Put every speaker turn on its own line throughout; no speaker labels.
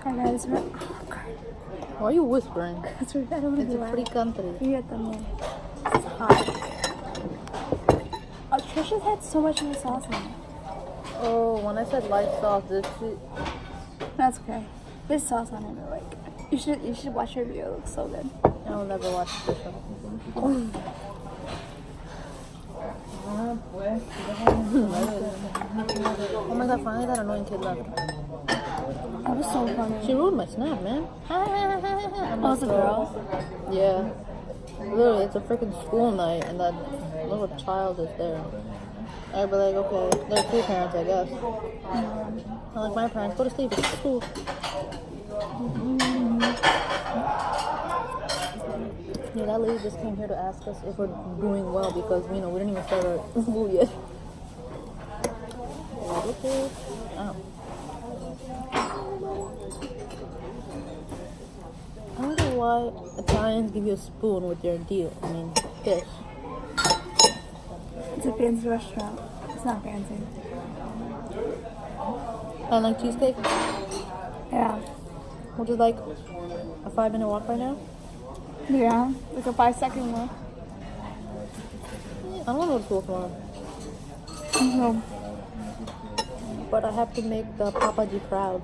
Hi guys,
Why are you whispering?
it's a
free country.
It's hot. Oh, Trisha's had so much more sauce in it.
Oh, when I said light sauce, did she?
That's okay. There's sauce on it, but like, you should watch her video. It looks so good.
I will never watch this show. Oh my god, finally that annoying kid left.
That was so funny.
She ruined my snap, man.
Oh, it's a girl?
Yeah. Literally, it's a freaking school night and that little child is there. I'd be like, okay, they're two parents, I guess. I'm like, my parents, go to sleep, it's school. Yeah, that lady just came here to ask us if we're doing well because, you know, we didn't even start our school yet. Okay. Oh. I don't know why Italians give you a spoon with your deal. I mean, fish.
It's a fancy restaurant. It's not fancy.
I like cheesecake,
Yeah.
which is like a 5-minute walk right now.
Yeah. Like a 5-second one.
I don't know what to walk around.
Mm-hmm.
But I have to make the Papa G proud.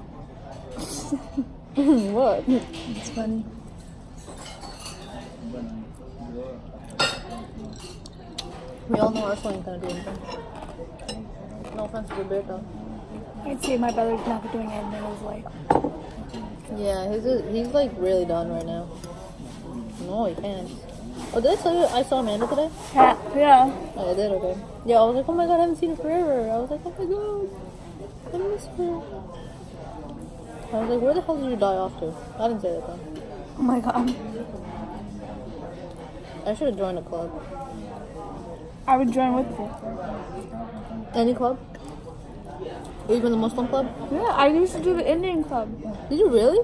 What?
It's funny.
We all know our swing can't do anything. No offense to Roberto.
I'd say my brother's not doing anything in his life.
Yeah, he's like really done right now. No, he can't. Oh, did I tell you I saw Amanda today?
Yeah.
Oh, I did, okay. Yeah, I was like, oh my god, I haven't seen her forever. I was like, oh my god, I miss her. I was like, where the hell did you die off to? I didn't say that though.
Oh my god.
I should have joined a club.
I would join with you.
Any club? Or even the Muslim club?
Yeah, I used to do the Indian club.
Did you really?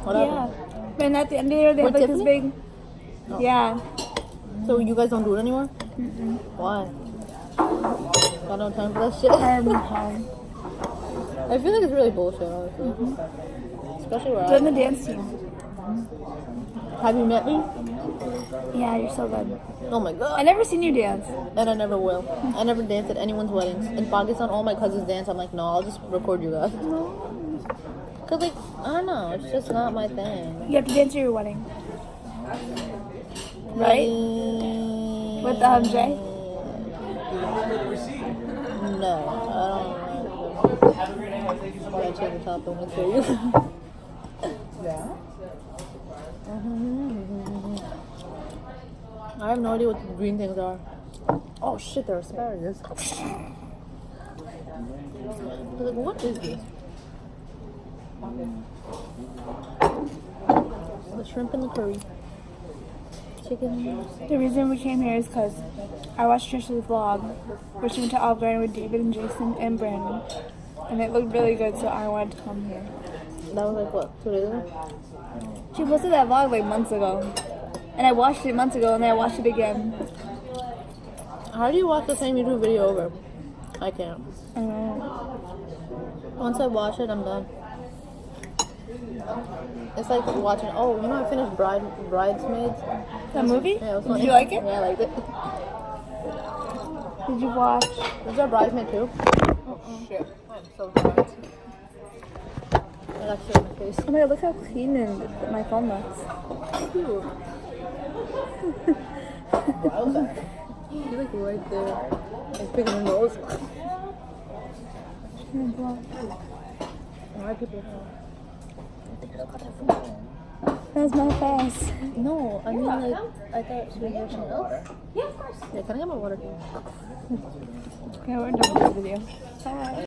What
Yeah.
happened?
And at the end of the year, they have
With
like this
Tiffany?
big.
Oh.
Yeah.
So you guys don't do it anymore? Why? Got no time for that shit.
Time.
I feel like it's really bullshit, honestly. Especially where
Join the dance team.
Have you met me?
Yeah, you're so good.
Oh my god.
I never seen you dance.
And I never will. I never dance at anyone's weddings. In Pakistan, all my cousins dance. I'm like, no, I'll just record you guys. Cause like, I don't know, it's just not my thing.
You have to dance at your wedding. Right? With the Jay?
No, I don't know. Gotta change the topic and show you.
Yeah.
I have no idea what the green things are. Oh shit, they're asparagus. I was like, what is this? The shrimp and the curry. Chicken.
The reason we came here is because I watched Trisha's vlog, where she went to Olive Garden with David and Jason and Brandon. And it looked really good, so I wanted to come here.
That was like what, 2 days ago?
She posted that vlog like months ago. And I watched it months ago, and then I watched it again.
How do you watch the same YouTube video over? I can't.
I don't know.
Once I watch it, I'm done. It's like watching. Oh, you know, I finished Bridesmaids.
That movie?
Yeah, it was funny.
Did you like it?
Yeah, I liked it.
Did you watch?
Is that Bridesmaid too? Shit, I'm so tired. I got shit in my face.
Oh my god, look how clean my phone looks.
Cute. You're like right there. Like picking her nose. Why are people?
That was my face.
No, I mean like I thought she was watching else. Yeah, of course. Yeah, can I have my water too?
Okay, we're done with this video. Bye.